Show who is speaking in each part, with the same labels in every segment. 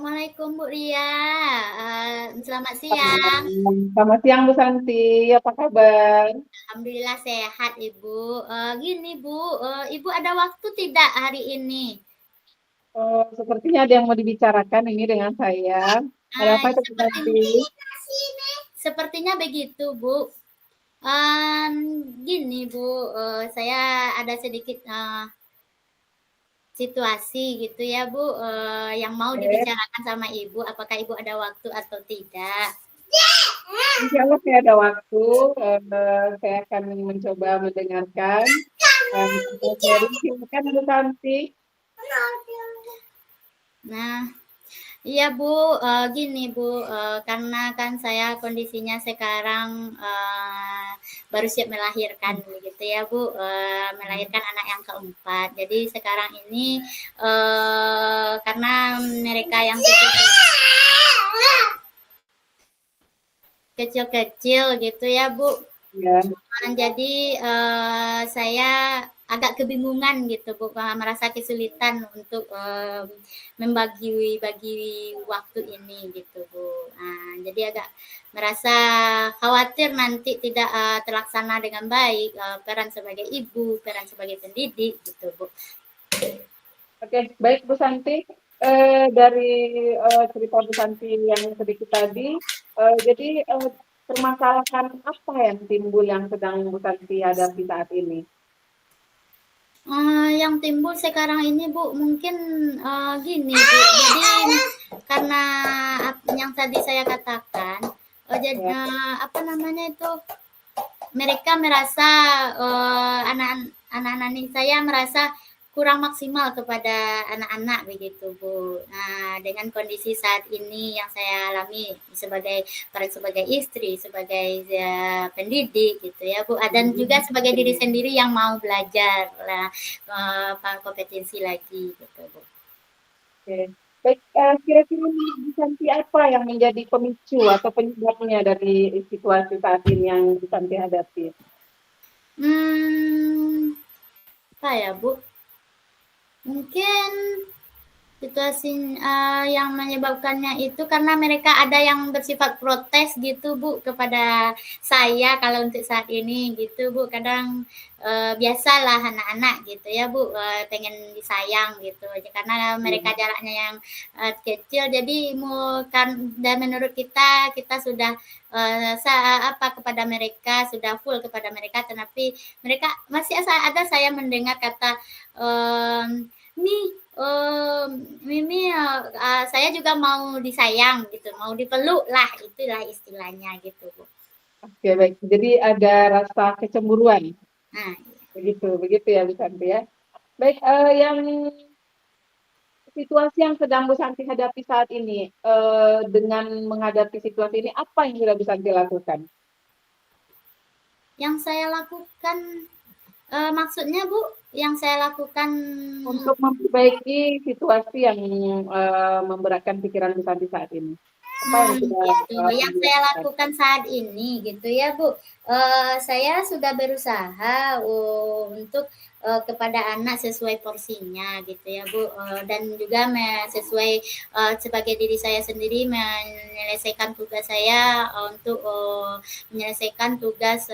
Speaker 1: Assalamualaikum Bu Ria. Selamat siang.
Speaker 2: Selamat siang Bu Santi, apa kabar?
Speaker 1: Alhamdulillah sehat Ibu. Gini Bu, Ibu ada waktu tidak hari ini?
Speaker 2: Sepertinya ada yang mau dibicarakan ini dengan saya. Ada
Speaker 1: Ah,
Speaker 2: apa itu Bu
Speaker 1: seperti
Speaker 2: Santi?
Speaker 1: sepertinya begitu Bu. Em, Gini Bu, saya ada sedikit situasi gitu ya Bu, yang mau
Speaker 2: Oke,
Speaker 1: dibicarakan sama Ibu. Apakah Ibu ada waktu atau tidak?
Speaker 2: insya Allah saya ada waktu. Saya akan mencoba mendengarkan. Jadi silakan Bu Santi.
Speaker 1: Nah, iya Bu, gini Bu, karena kan saya kondisinya sekarang baru siap melahirkan begitu ya Bu, melahirkan anak yang keempat. Jadi sekarang ini karena mereka yang kecil-kecil gitu ya Bu,
Speaker 2: Ya,
Speaker 1: jadi saya agak kebingungan gitu Bu, merasa kesulitan untuk membagi-bagi waktu ini gitu Bu. Jadi agak merasa khawatir nanti tidak terlaksana dengan baik peran sebagai ibu, peran sebagai pendidik gitu Bu.
Speaker 2: oke, baik Bu Santi. Dari cerita Bu Santi yang sedikit tadi, jadi permasalahan apa yang timbul yang sedang Bu Santi hadapi saat ini?
Speaker 1: Yang timbul sekarang ini Bu, mungkin gini Bu, jadi karena yang tadi saya katakan, jadi
Speaker 2: Ya.
Speaker 1: apa namanya itu, mereka merasa anak-anak ini saya merasa kurang maksimal kepada anak-anak begitu Bu. Nah, dengan kondisi saat ini yang saya alami sebagai sebagai istri, sebagai pendidik gitu ya Bu, dan juga sebagai diri sendiri yang mau belajar lah kompetensi lagi gitu Bu.
Speaker 2: Oke. Baik, kira-kira menurut Bu Santi apa yang menjadi pemicu atau penyebabnya dari situasi saat ini yang Bu Santi hadapi?
Speaker 1: Hmm, apa ya Bu? Mungkin situasi yang menyebabkannya itu karena mereka ada yang bersifat protes gitu Bu kepada saya kalau untuk saat ini gitu Bu. Kadang biasalah anak-anak gitu ya Bu, pengen disayang gitu aja karena mereka
Speaker 2: Hmm.
Speaker 1: jaraknya yang kecil jadi kan dan menurut kita sudah apa kepada mereka sudah full kepada mereka tetapi mereka masih ada saya mendengar kata nih Mimi saya juga mau disayang gitu, mau dipeluk lah, itulah istilahnya gitu Bu.
Speaker 2: Oke, baik. Jadi ada rasa kecemburuan,
Speaker 1: Nah,
Speaker 2: begitu, begitu ya Bu Santi ya. Baik, yang situasi yang sedang Bu Santi hadapi saat ini, dengan menghadapi situasi ini, apa yang sudah Bu Santi lakukan?
Speaker 1: yang saya lakukan maksudnya Bu, yang saya lakukan
Speaker 2: Untuk memperbaiki situasi yang memberatkan pikiran Bu Santi saat ini. Apa yang sudah
Speaker 1: gitu. Yang
Speaker 2: Ibu
Speaker 1: saya
Speaker 2: lakukan?
Speaker 1: lakukan saat ini gitu ya Bu, saya sudah berusaha untuk kepada anak sesuai porsinya gitu ya Bu, dan juga sesuai sebagai diri saya sendiri menyelesaikan tugas saya untuk menyelesaikan tugas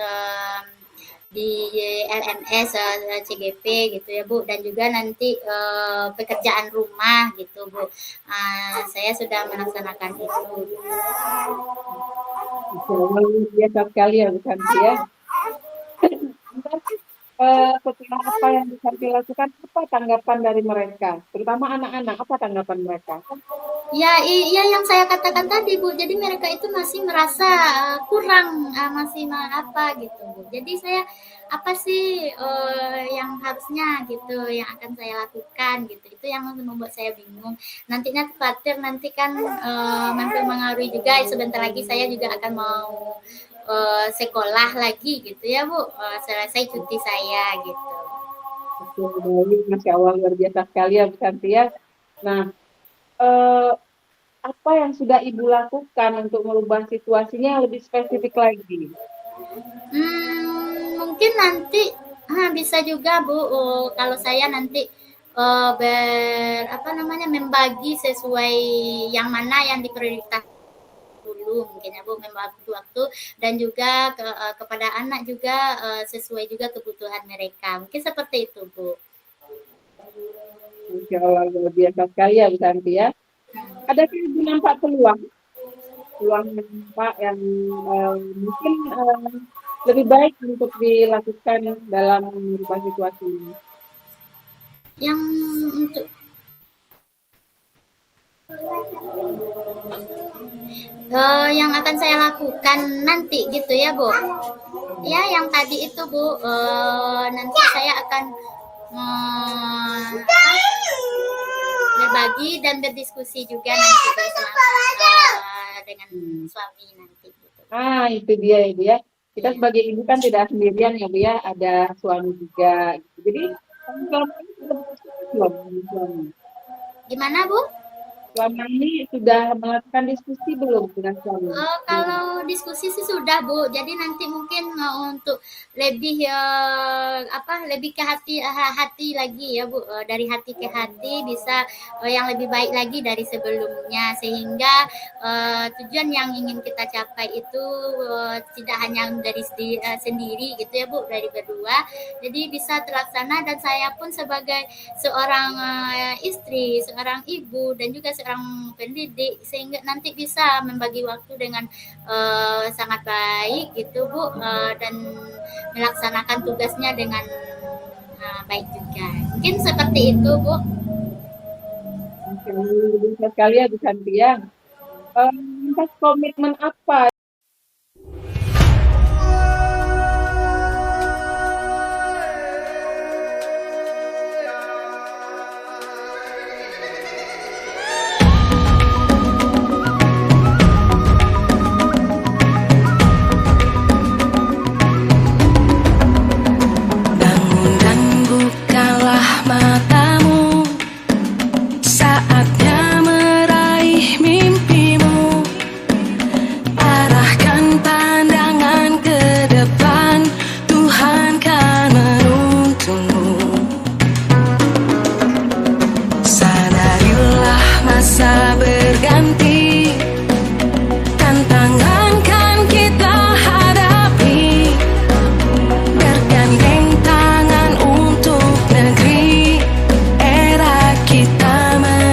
Speaker 1: di LMS, CGP gitu ya Bu, dan juga nanti pekerjaan rumah gitu Bu. Saya sudah melaksanakan itu.
Speaker 2: Luar biasa sekali ya Bu Santi ya. Lantas, setelah apa yang Bu Santi lakukan, apa tanggapan dari mereka? Terutama anak-anak, apa tanggapan mereka?
Speaker 1: Ya, iya yang saya katakan tadi Bu. Jadi mereka itu masih merasa kurang, masih apa gitu Bu. Jadi saya apa sih yang harusnya gitu, yang akan saya lakukan gitu. Itu yang membuat saya bingung. Nantinya khawatir nanti kan mempengaruhi juga. Sebentar lagi saya juga akan mau sekolah lagi gitu ya Bu. Selesai cuti saya gitu.
Speaker 2: Oke, baik, Masya Allah, luar biasa sekali ya Bu Santi ya. Nah, eh, apa yang sudah Ibu lakukan untuk merubah situasinya yang lebih spesifik lagi?
Speaker 1: Mungkin nanti bisa juga Bu, kalau saya nanti, membagi sesuai yang mana yang diprioritaskan dulu mungkin ya Bu, membagi waktu dan juga kepada anak juga sesuai juga kebutuhan mereka. Mungkin seperti itu Bu.
Speaker 2: Masya Allah, luar biasa sekali ya Bu Santi ya. Adakah Ibu nampak peluang, peluang Pak yang mungkin lebih baik untuk dilakukan dalam merubah situasi ini?
Speaker 1: Yang untuk yang akan saya lakukan nanti gitu ya Bu. Ya yang tadi itu Bu, nanti saya akan berbagi dan berdiskusi juga nanti bersama dengan suami nanti gitu.
Speaker 2: Itu dia ya Bu ya. Kita
Speaker 1: Iya.
Speaker 2: sebagai ibu kan tidak sendirian ya Bu ya, ada suami juga. Jadi selama ini sudah berdiskusi belum dengan suami?
Speaker 1: Gimana Bu?
Speaker 2: Selama ini sudah melakukan diskusi belum dengan suami?
Speaker 1: Kalau diskusi sih sudah Bu. Jadi nanti mungkin untuk lebih lebih ke hati lagi ya Bu. Dari hati ke hati bisa yang lebih baik lagi dari sebelumnya sehingga tujuan yang ingin kita capai itu tidak hanya dari sendiri gitu ya Bu, dari berdua. Jadi bisa terlaksana dan saya pun sebagai seorang istri, seorang ibu dan juga seorang pendidik sehingga nanti bisa membagi waktu dengan sangat baik gitu Bu, dan melaksanakan tugasnya dengan baik juga. Mungkin seperti itu Bu.
Speaker 2: Bisa sekali ya Bu Santi ya. Lantas komitmen apa